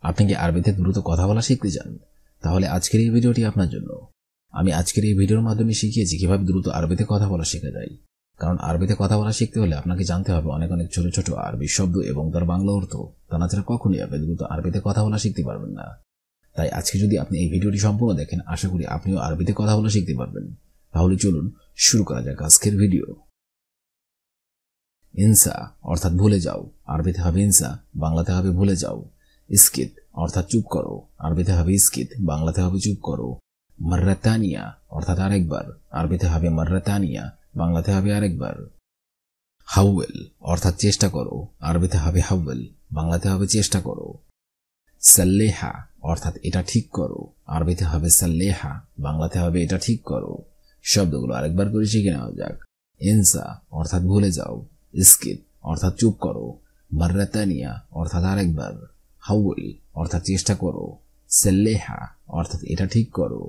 আপনি কি আরবিতে দ্রুত কথা বলা শিখতে চান? তাহলে আজকের এই ভিডিওটি আপনার জন্য। আমি আজকের এই ভিডিওর মাধ্যমে শিখিয়েছি কিভাবে দ্রুত আরবিতে কথা বলা শেখা যায়। কারণ আরবিতে কথা বলা শিখতে হলে আপনাকে জানতে হবে অনেক অনেক ছোট ছোট আরবি শব্দ এবং তার বাংলা অর্থ। তা না ছাড়া কখনই আপনি দ্রুত আরবিতে কথা বলা শিখতে পারবেন না। তাই আজকে যদি আপনি এই ভিডিওটি সম্পূর্ণ দেখেন, আশা করি আপনিও আরবিতে কথা বলা শিখতে পারবেন। তাহলে চলুন শুরু করা যাক আজকের ভিডিও। ইনসা অর্থাৎ ভুলে যাও, আরবিতে হবে ইনসা, বাংলাতে হবে ভুলে যাও। ইস্কিত অর্থাৎ চুপ করো, আরবিতে হবে ইস্কিত, বাংলাতে হবে চুপ করো। মাররাতানিয়া অর্থাৎ আরেকবার, আরবিতে হবে মাররাতানিয়া, বাংলাতে হবে আরেকবার। হাউয়েল অর্থাৎ চেষ্টা করো, আরবিতে হবে হাউয়েল, বাংলাতে হবে চেষ্টা করো। সাল্লেহা অর্থাৎ এটা ঠিক করো, আরবিতে হবে সাল্লেহা, বাংলাতে হবে এটা ঠিক করো। শব্দগুলো আরেকবার করে শিখে নেওয়া যাক। ইনসা অর্থাৎ ভুলে যাও, ইস্কিত অর্থাৎ চুপ করো, মাররাতানিয়া অর্থাৎ আরেকবার, হাউয়েল অর্থাৎ চেষ্টা করো, সাল্লেহা অর্থাৎ এটা ঠিক করো।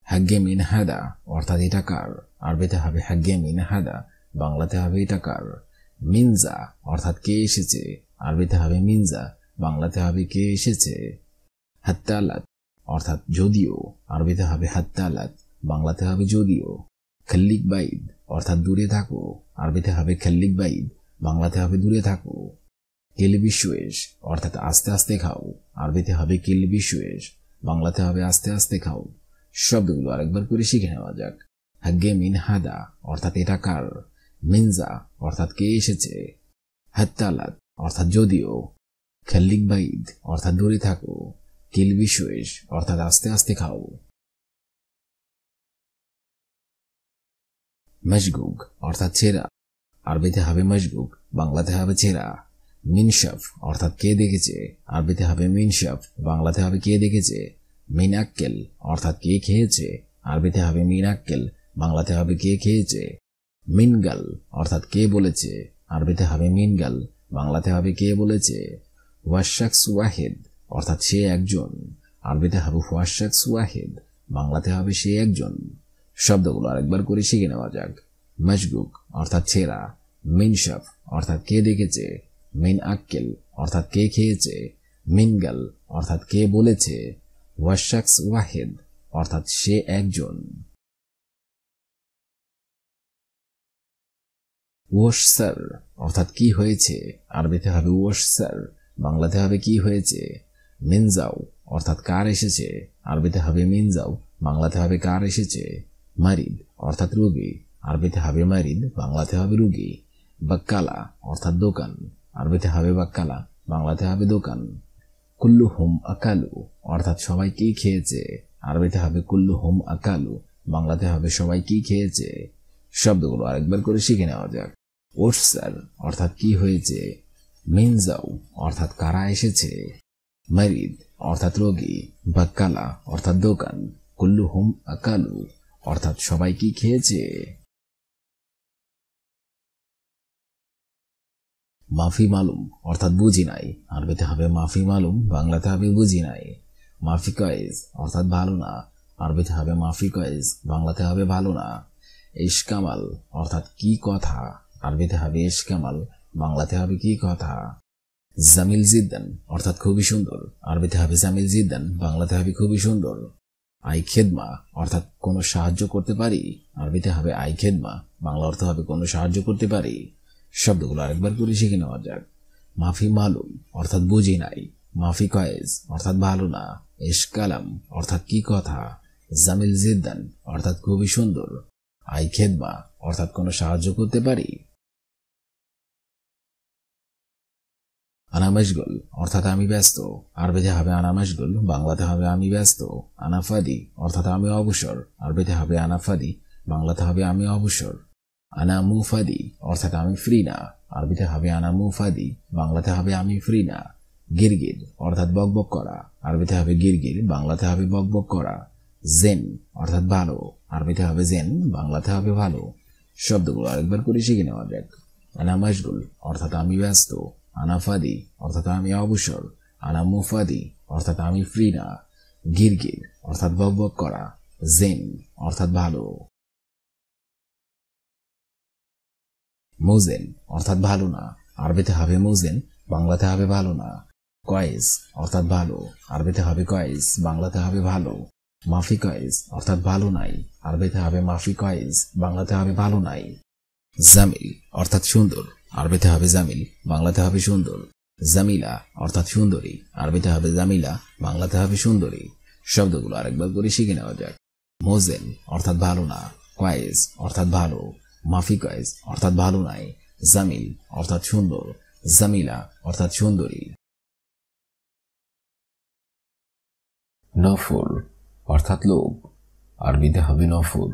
হাগ্গে মিন হাদা অর্থাৎ এটা কার, আরবিতে হবে হাগ্গে মিন হাদা, বাংলাতে হবে এটা কার। মিনজা অর্থাৎ কে এসেছে, আরবিতে হবে মিনজা, বাংলাতে হবে কে এসেছে। হাত্তালাত অর্থাৎ যদিও, আরবিতে হবে হাত্তালাত, বাংলাতে হবে যদিও। খাল্লিক বাইদ অর্থাৎ দূরে থাকো, আরবিতে হবে খাল্লিক বাইদ, বাংলাতে হবে দূরে থাকো। কিলবিশুয়েশ অর্থাৎ আস্তে আস্তে খাও, আরবিতে হবে কিলবিশুয়েশ, বাংলাতে হবে আস্তে আস্তে খাও। শব্দগুলো আরেকবার করে শিখে নেওয়া যাক। হাগ্গে মিন হাদা অর্থাৎ এটা কার, মিনজা অর্থাৎ কে এসেছে, হাত্তালাত অর্থাৎ যদিও, খাল্লিক বাইদ অর্থাৎ দূরে থাকো, কিলবিশুয়েশ অর্থাৎ আস্তে আস্তে খাও। মশগুক অর্থাৎ ছেঁড়া, আরবিতে হবে মশগুক, বাংলাতে হবে ছেঁড়া। মিনশাফ অর্থাৎ কে দেখেছে, আরবিতে হবে মিনশাফ, বাংলাতে হবে কে দেখেছে। মিনাক্কেল অর্থাৎ কে খেয়েছে, আরবিতে হবে মিনাক্কেল, বাংলাতে হবে কে খেয়েছে। মিনগাল অর্থাৎ কে বলেছে, আরবিতে হবে মিনগাল, বাংলাতে হবে কে বলেছে। ওয়াশাকস ওয়াহিদ অর্থাৎ সে একজন, আরবিতে হবে ওয়াশাকস ওয়াহিদ, বাংলাতে হবে সে একজন। শব্দগুলো আরেকবার করে শিখে নেওয়া যাক। মশগুক অর্থাৎ ছেঁড়া, মিনশাফ অর্থাৎ কে দেখেছে, মিন আক্কেল অর্থাৎ কে খেয়েছে, মিনগাল অর্থাৎ কে বলেছে, ওয়াশাকস ওয়াহিদ অর্থাৎ সে একজন। ওয়াশসার অর্থাৎ কি হয়েছে, আরবিতে হবে ওয়াশসার, বাংলাতে হবে কি হয়েছে। মিনজাও অর্থাৎ কার এসেছে, আরবিতে হবে মিনজাও, বাংলাতে হবে কার এসেছে। মারিদ অর্থাৎ রোগী, আরবিতে হবে মারিদ, বাংলাতে হবে রোগী। বাক্কালা অর্থাৎ দোকান, আরবিতে হবে বাক্কালা, বাংলাতে হবে দোকান। কুল্লুহুম আকালু অর্থাৎ সবাই কি খেয়েছে, আরবিতে হবে কুল্লুহুম আকালু, বাংলাতে হবে সবাই কি খেয়েছে। শব্দগুলো আরেকবার করে শিখে নেওয়া যাক। ওটসার অর্থাৎ কি হয়েছে, মিনজাও অর্থাৎ কারা এসেছে, মারিদ অর্থাৎ রোগী, বাক্কালা অর্থাৎ দোকান, কুল্লুহুম আকালু অর্থাৎ সবাই কি খেয়েছে। মাফি মালুম অর্থাৎ বুঝি নাই, আরবিতে হবে মাফি মালুম, বাংলাতে হবে বুঝি নাই। মাফি কয়েজ অর্থাৎ ভালো না, আরবিতে হবে মাফি কয়েজ, বাংলাতে হবে ভালো না। ইশকামাল অর্থাৎ কি কথা, আরবিতে হবে ইশকামাল, বাংলাতে হবে কি কথা। জামিল জিদ্দান অর্থাৎ খুবই সুন্দর, আরবিতে হবে জামিল জিদ্দান, বাংলাতে হবে খুবই সুন্দর। আই খেদমা অর্থাৎ কোনো সাহায্য করতে পারি, আরবিতে হবে আই খেদমা, বাংলা অর্থ হবে কোনো সাহায্য করতে পারি। শব্দগুলো আরেকবার করে শিখে নেওয়া যাক। মাফি মালুম অর্থাৎ বুঝি নাই, মাফি কয়েজ অর্থাৎ ভালো না, ইশকালাম অর্থাৎ কি কথা, জামিল জিদ্দান অর্থাৎ খুবই সুন্দর, আই খেদমা অর্থাৎ কোনো সাহায্য করতে পারি। আনা মশগুল অর্থাৎ আমি ব্যস্ত, আরবিতে হবে আনা মশগুল, বাংলাতে হবে আমি ব্যস্ত। আনা ফাদি অর্থাৎ আমি অবসর, আরবিতে হবে আনা ফাদি, বাংলাতে হবে আমি অবসর। আনা মুফাদি অর্থাৎ আমি ফ্রি না, আরবিতে হবে আনা মুফাদি, বাংলাতে হবে আমি ফ্রি না। গিরগির অর্থাৎ বকবক করা, আরবিতে হবে গিরগির, বাংলাতে হবে বকবক করা। জেন অর্থাৎ ভালো, আরবিতে হবে জেন, বাংলাতে হবে ভালো। শব্দগুলো আরেকবার করে শিখে নেওয়া যাক। আনা মশগুল অর্থাৎ আমি ব্যস্ত, আনা ফাদি অর্থাৎ আমি অবসর, আনা মুফাদি অর্থাৎ আমি ফ্রি না, গিরগির অর্থাৎ বকবক করা, জেন অর্থাৎ ভালো। মুজেন অর্থাৎ ভালো না, আরবিতে হবে মুজেন, বাংলাতে হবে ভালো না। কয়েস অর্থাৎ ভালো, আরবিতে হবে কয়েস, বাংলাতে হবে ভালো। মাফি কয়েস অর্থাৎ ভালো নাই, আরবিতে হবে মাফি কয়েস, বাংলাতে হবে ভালো নাই। জামিল অর্থাৎ সুন্দর, আরবিতে হবে জামিল, বাংলাতে হবে সুন্দর। জামিলা অর্থাৎ সুন্দরী, আরবিতে হবে জামিলা, বাংলাতে হবে সুন্দরী। শব্দগুলো আরেকবার করে শিখে নেওয়া যাক। মোজেন অর্থাৎ ভালো না, কয়েস অর্থাৎ ভালো, মাফি কয়েস অর্থাৎ ভালো নাই, জামিল অর্থাৎ সুন্দর, জামিলা অর্থাৎ সুন্দরী। নফর অর্থাৎ লোক, আরবিতে হবে নফর,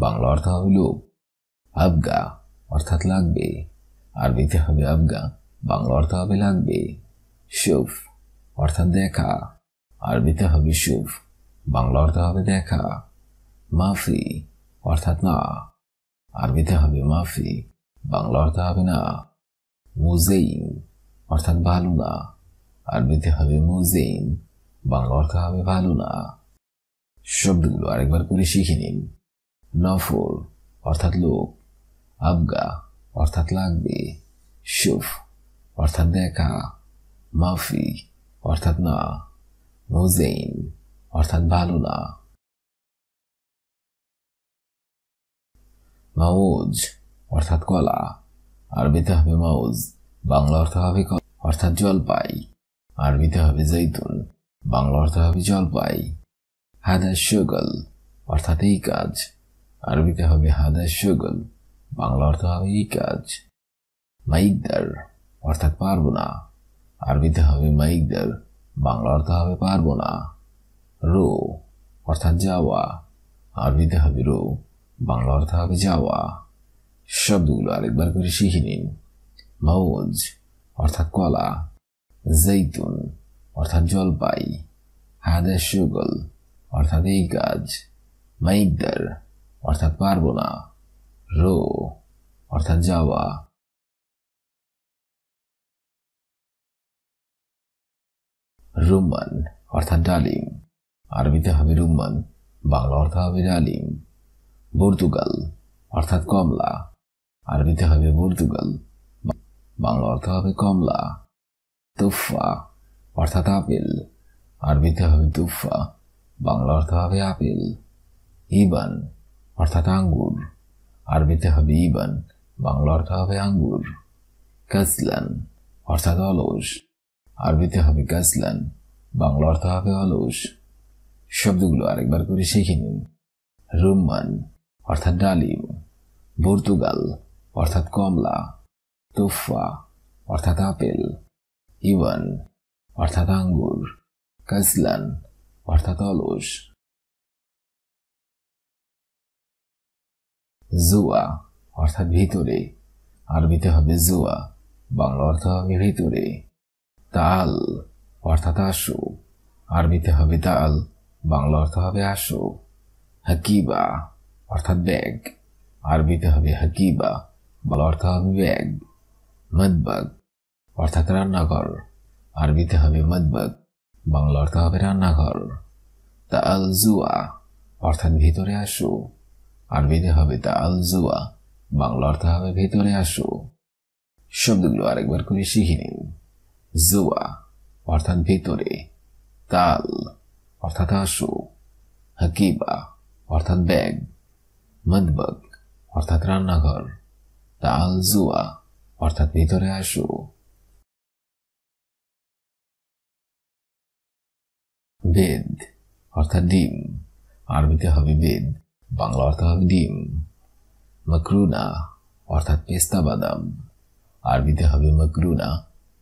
বাংলা অর্থ হবে লোক। আবগা অর্থাৎ লাগবে, আরবিতে হবে আবগা, বাংলা অর্থ হবে লাগবে। শুফ অর্থাৎ দেখা, আরবিতে হবে শুফ, বাংলা অর্থ হবে দেখা। মাফি অর্থাৎ না, আরবিতে হবে মাফি, বাংলা অর্থ হবে না। মুজেইন অর্থাৎ ভালো না, আরবিতে হবে মুজেইন, বাংলা অর্থ হবে ভালো না। শব্দগুলো আরেকবার করে শিখে নিন। নফর অর্থাৎ লোক, আবগা অর্থাৎ লাগবে, শুফ অর্থাৎ দেখা, মাফি অর্থাৎ না, মুজেইন অর্থাৎ ভালো না। মাউজ অর্থাৎ কলা, আরবিতে হবে মাউজ, বাংলা অর্থ হবে অর্থাৎ জলপাই, আরবিতে হবে জৈতুন, বাংলা অর্থ হবে জলপাই। হাদা শুগল অর্থাৎ এই কাজ, আরবিতে হবে হাদা শুগল, বাংলা অর্থ হবে এই কাজ। মাইকদার অর্থাৎ পারবো না, আরবিতে হবে মাইকদার, বাংলা অর্থ হবে পারবো না। রো অর্থাৎ যাওয়া, আরবিতে হবে রো, বাংলা অর্থ হবে যাওয়া। শব্দগুলো আরেকবার করে শিখে নিন। মাউজ অর্থাৎ কলা, জৈতুন অর্থাৎ জলপাই, হাদা শুগল অর্থাৎ এই কাজ, মাইকদার অর্থাৎ পারবো না, রো অর্থাৎ যাওয়া। রুম্মান অর্থাৎ ডালিম, আরবিতে হবে রুম্মান, বাংলা অর্থ হবে ডালিম। পর্তুগাল অর্থাৎ কমলা, আরবিতে হবে পর্তুগাল, বাংলা অর্থ হবে কমলা। তুফা অর্থাৎ আপেল, আরবিতে হবে তুফা, বাংলা অর্থ হবে আপেল। ইবান অর্থাৎ আঙ্গুর, আরবিতে হবে ইবান, বাংলা অর্থ হবে আঙ্গুর। কাসলান অর্থাৎ অলস, আরবিতে হবে কাসলান, বাংলা অর্থ হবে অলস। শব্দগুলো আরেকবার করে শিখে নিন। রুম্মান অর্থাৎ ডালিম, পর্তুগাল অর্থাৎ কমলা, তুফা অর্থাৎ আপেল, ইবান অর্থাৎ আঙ্গুর, কাসলান অর্থাৎ অলস। জুয়া অর্থাৎ ভিতরে, আরবিতে হবে জুয়া, বাংলা অর্থ হবে ভিতরে। তাল অর্থাৎ আসো, আরবিতে হবে তাল, বাংলা অর্থ হবে আসো। হাকিবা অর্থাৎ ব্যাগ, আরবিতে হবে হাকিবা, বাংলা অর্থ হবে ব্যাগ। মদবাগ অর্থাৎ রান্নাঘর, আরবিতে হবে মদবাগ, বাংলা অর্থ হবে রান্নাঘর। তাল জুয়া অর্থাৎ ভিতরে আসো, আরবিতে হবে তাল জুয়া, বাংলা অর্থ হবে ভিতরে আসো। শব্দগুলো আরেকবার করে শিখে নিন। জুয়া অর্থাৎ ভিতরে, তাল অর্থাৎ আসো, হাকিবা অর্থাৎ ব্যাগ, মদবাগ অর্থাৎ রান্নাঘর, তাল জুয়া অর্থাৎ ভিতরে আসো। বেদ অর্থাৎ ডিম, আরবিতে হবে বেদ, বাংলা অর্থ হবে ডিম। মকরুনা অর্থাৎ পেস্তা বাদাম, আরবিতে হবে মকরুনা,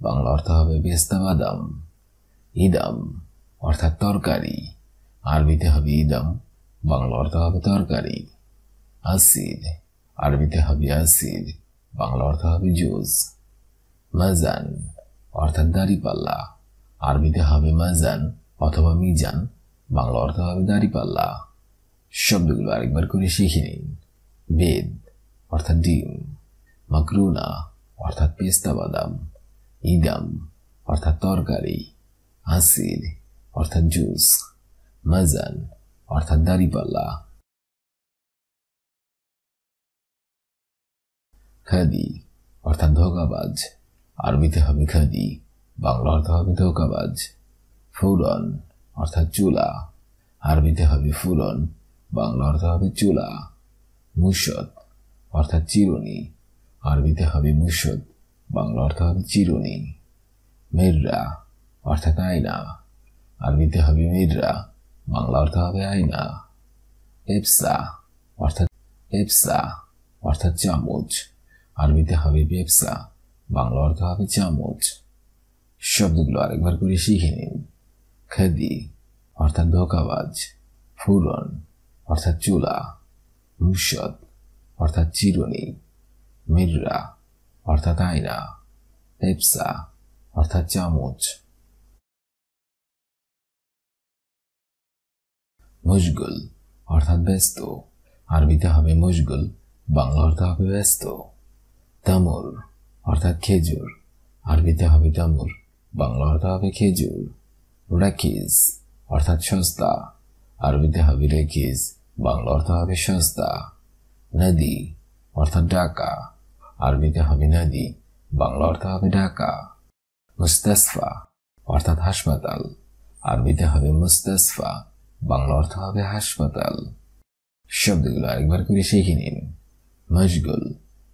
বাংলা অর্থ হবে পেস্তা বাদাম। ইদাম অর্থাৎ তরকারি, আরবিতে হবে ইদাম, বাংলা অর্থ হবে তরকারি। আসির, আরবিতে হবে আসির, বাংলা অর্থ হবে জুস। মাজান অর্থাৎ দাড়িপাল্লা, আরবিতে হবে মাজান অথবা মিজান, বাংলা অর্থ হবে দাড়িপাল্লা। শব্দগুলো আরেকবার করে শিখে নিন। বেদ অর্থাৎ ডিম, মকরুনা অর্থাৎ পেস্তা বাদাম, ইদাম অর্থাৎ তরকারি, আসির অর্থাৎ জুস, মাজান অর্থাৎ দাড়িপাল্লা। খাদি অর্থাৎ ধোঁকাবাজ, আরবিতে হবে খাদি, বাংলা অর্থ হবে ধোঁকাবাজ। ফুরন অর্থাৎ চুলা, আরবিতে হবে ফুরন, বাংলা অর্থ হবে চুলা। মুশত অর্থাৎ চিরুনি, আরবিতে হবে মুশত, বাংলা অর্থ হবে চিরুনি। মিররা অর্থাৎ আয়না, আরবিতে হবে মিররা, বাংলা অর্থ হবে আয়না। এপসা অর্থাৎ চামচ, আরবিতে হবে বেপসা, বাংলা অর্থ হবে চামচ। শব্দগুলো আরেকবার করে শিখে নিন। খাদি অর্থাৎ ধোঁকাবাজ, ফুরন অর্থাৎ চুলা, মুশত অর্থাৎ চিরুনি, মিররা অর্থাৎ আয়না, পেপসা অর্থাৎ চামচ। মুশগুল অর্থাৎ ব্যস্ত, আরবিতে হবে মুশগুল, বাংলা অর্থ হবে ব্যস্ত। তামুর অর্থাৎ খেজুর, আরবিতে হবে তামুর, বাংলা অর্থ হবে খেজুর। রাকিজ অর্থাৎ সস্তা, আরবিতে হবে রেকিজ, বাংলা অর্থ হবে সস্তা। নদী অর্থাৎ ঢাকা, আরবিতে হবে নদী, বাংলা অর্থ হবে ঢাকা। মুস্তাসফা অর্থাৎ হাসপাতাল, আরবিতে হবে মুস্তাসফা, বাংলা অর্থ হবে হাসপাতাল। শব্দগুলো আরেকবার করে শিখে নিন। মশগুল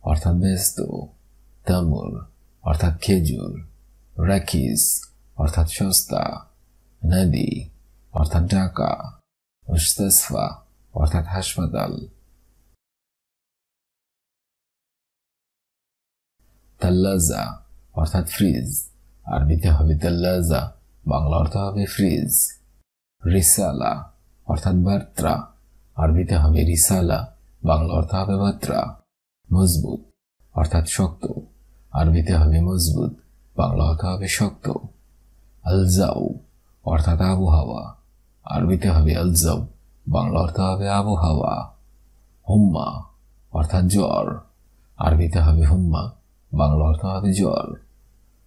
অর্থাৎ ব্যস্ত, তামুর অর্থাৎ খেজুর, রাকিজ অর্থাৎ সস্তা, নদী অর্থাৎ ঢাকা, মুস্তাসফা অর্থাৎ হাসপাতাল। তাল্লাজা অর্থাৎ ফ্রিজ, আরবিতে হবে তাল্লাজা, বাংলা অর্থ হবে ফ্রিজ। রিসালা অর্থাৎ বার্তা, আরবিতে হবে রিসালা, বাংলা অর্থ হবে বার্তা। মজবুত অর্থাৎ শক্ত, আরবিতে হবে মজবুত, বাংলা অর্থ হবে শক্ত। আলজাউ অর্থাৎ আবহাওয়া, আরবিতে হবে আলজাউ, বাংলা অর্থ হবে আবহাওয়া। হুম্মা অর্থাৎ জ্বর, আরবিতে হবে হুম্মা, বাংলা অর্থ হবে জ্বর।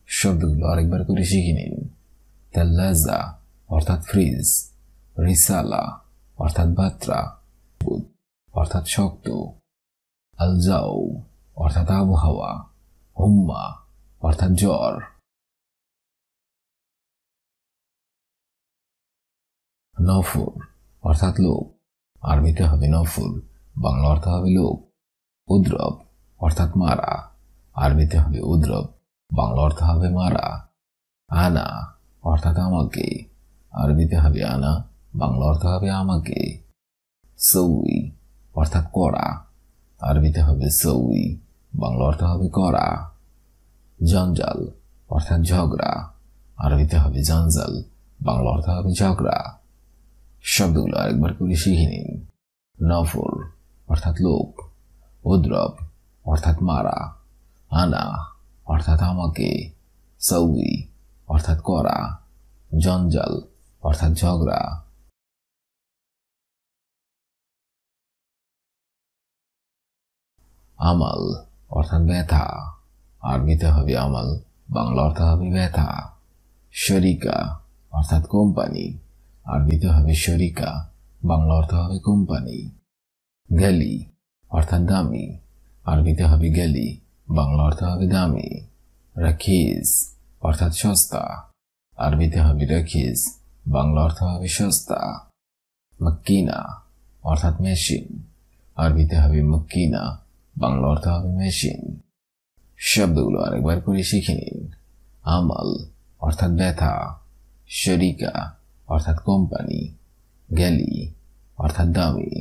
শব্দগুলো আরেকবার করে শিখে নিন। তাল্লাজা অর্থাৎ ফ্রিজ, রিসালা অর্থাৎ বার্তা, অর্থাৎ শক্ত, আলজাউ অর্থাৎ আবহাওয়া, হুম্মা অর্থাৎ জ্বর। নফর অর্থাৎ লোক, আরবিতে হবে নফর, বাংলা অর্থ হবে লোক। উদ্রব অর্থাৎ মারা, আরবিতে হবে উদ্রব, বাংলা অর্থ হবে মারা। আনা অর্থাৎ আমাকে, আরবিতে হবে আনা, বাংলা অর্থ হবে আমাকে। সৌই অর্থাৎ করা, আরবিতে হবে সৌই, বাংলা অর্থ হবে করা। জঞ্জাল অর্থাৎ ঝগড়া, আরবিতে হবে জঞ্জাল, বাংলা অর্থ হবে ঝগড়া। শব্দগুলো আরেকবার করে শিখে নিন। নফর অর্থাৎ লোক, উদ্রব অর্থাৎ মারা, আনা অর্থাৎ আমাকে, সৌই অর্থাৎ করা, জঞ্জাল অর্থাৎ ঝগড়া। আমাল অর্থাৎ ব্যথা, আরবিতে হবে আমাল, বাংলা অর্থ হবে ব্যথা। শরিকা অর্থাৎ কোম্পানি, আরবিতে হবে শরিকা, বাংলা অর্থ হবে কোম্পানি। গলি অর্থাৎ দামি, আরবিতে হবে গলি, বাংলা অর্থ হবে দামি। রাখিজ অর্থাৎ সস্তা, আরবিতে হবে রাখিজ, বাংলা অর্থ হবে সস্তা। মক্কিনা অর্থাৎ মেশিন, আরবিতে হবে মক্কিনা, বাংলা অর্থ হবে মেশিন। শব্দগুলো আরেকবার করে শিখে নিন। আমাল অর্থাৎ ব্যথা, শরিকা অর্থাৎ কোম্পানি, গলি অর্থাৎ দামি,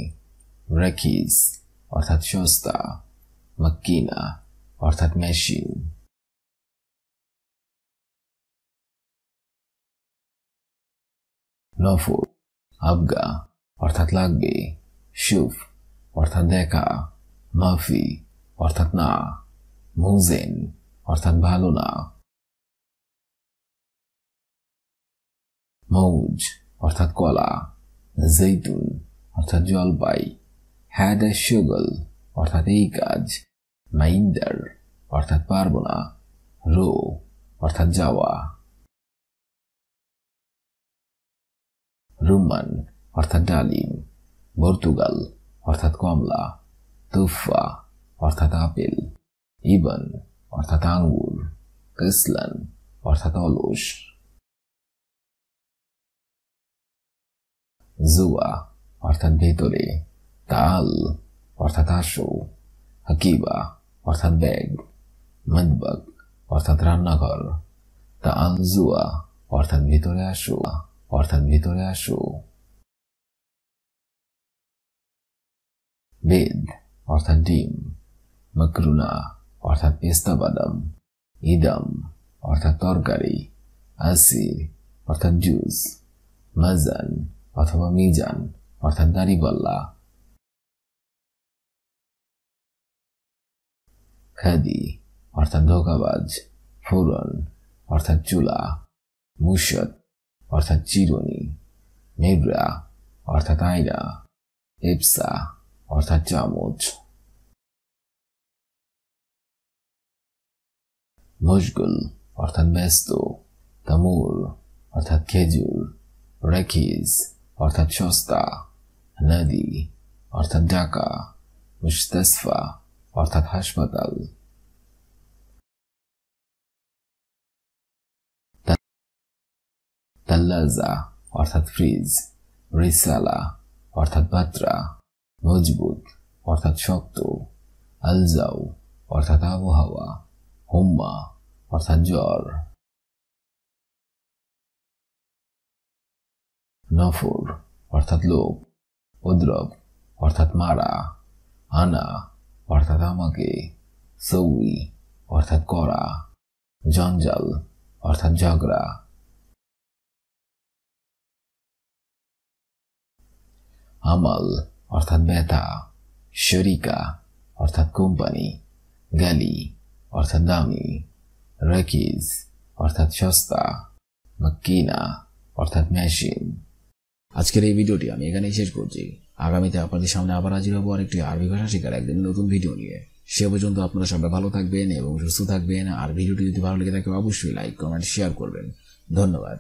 রাখিজ অর্থাৎ সস্তা, মক্কিনা অর্থাৎ মেশিন। নফর আবগা অর্থাৎ লাগবে, শুফ অর্থাৎ দেখা, মাফি অর্থাৎ না, মুজেন অর্থাৎ ভালো না। মৌজ অর্থাৎ কলা, জৈতুন অর্থাৎ জলপাই, হ্যাদা শুগল অর্থাৎ এই কাজ, মাইন্দার অর্থাৎ পারব না, রো অর্থাৎ যাওয়া। রুমান অর্থাৎ ডালিম, পর্তুগাল অর্থাৎ কমলা, তুফা অর্থাৎ আপেল, ইবন অর্থাৎ আঙ্গুর, কাসলান অর্থাৎ অলস, জুয়া অর্থাৎ ভেতরে, তাল অর্থাৎ আসো, হাকিবা অর্থাৎ ব্যাগ, মদবক অর্থাৎ রান্নাঘর, তাল জুয়া অর্থাৎ ভিতরে আসো, অর্থাৎ ভিতরে আসো। বেদ অর্থাৎ ডিম, মকরুনা অর্থাৎ পেস্তা বাদাম, ইদাম অর্থাৎ তরকারি, আসির অর্থাৎ জুস, মাজান অথবা মিজান অর্থাৎ দাড়িপাল্লা, খাদি অর্থাৎ ধোঁকাবাজ, ফুরন অর্থাৎ চুলা, মুশত অর্থাৎ চিরুনি, মিবরা অর্থাৎ আয়না, ইপসা অর্থাৎ চামচ, মশগুল অর্থাৎ ব্যস্ত, তামুর অর্থাৎ খেজুর, রেখিজ অর্থাৎ সস্তা, নদী অর্থাৎ ঢাকা, মুস্তাসফা অর্থাৎ হাসপাতাল, তাল্লাজা অর্থাৎ ফ্রিজ, রিসালা অর্থাৎ বাত্রা, মজবুত অর্থাৎ শক্ত, আলজাও অর্থাৎ আবহাওয়া, হুম্মা অর্থাৎ জ্বর, নফর অর্থাৎ লোক, উদ্রব অর্থাৎ মারা, আনা অর্থাৎ আমাকে, সৌই অর্থাৎ করা, জঞ্জাল অর্থাৎ ঝগড়া, আমাল অর্থাৎ ব্যথা, শরিকা অর্থাৎ কোম্পানি, গালি অর্থাৎ দামি, রকিজ অর্থাৎ সস্তা, মক্কিনা অর্থাৎ মেশিন। আজকের এই ভিডিওটি আমি এখানেই শেষ করছি। আগামীতে আপনাদের সামনে আবার হাজির হবো আরেকটি আরবি ভাষা শেখার একদিন নতুন ভিডিও নিয়ে। সে পর্যন্ত আপনারা সবাই ভালো থাকবেন এবং সুস্থ থাকবেন। আর ভিডিওটি যদি ভালো লেগে থাকে অবশ্যই লাইক, কমেন্ট, শেয়ার করবেন। ধন্যবাদ।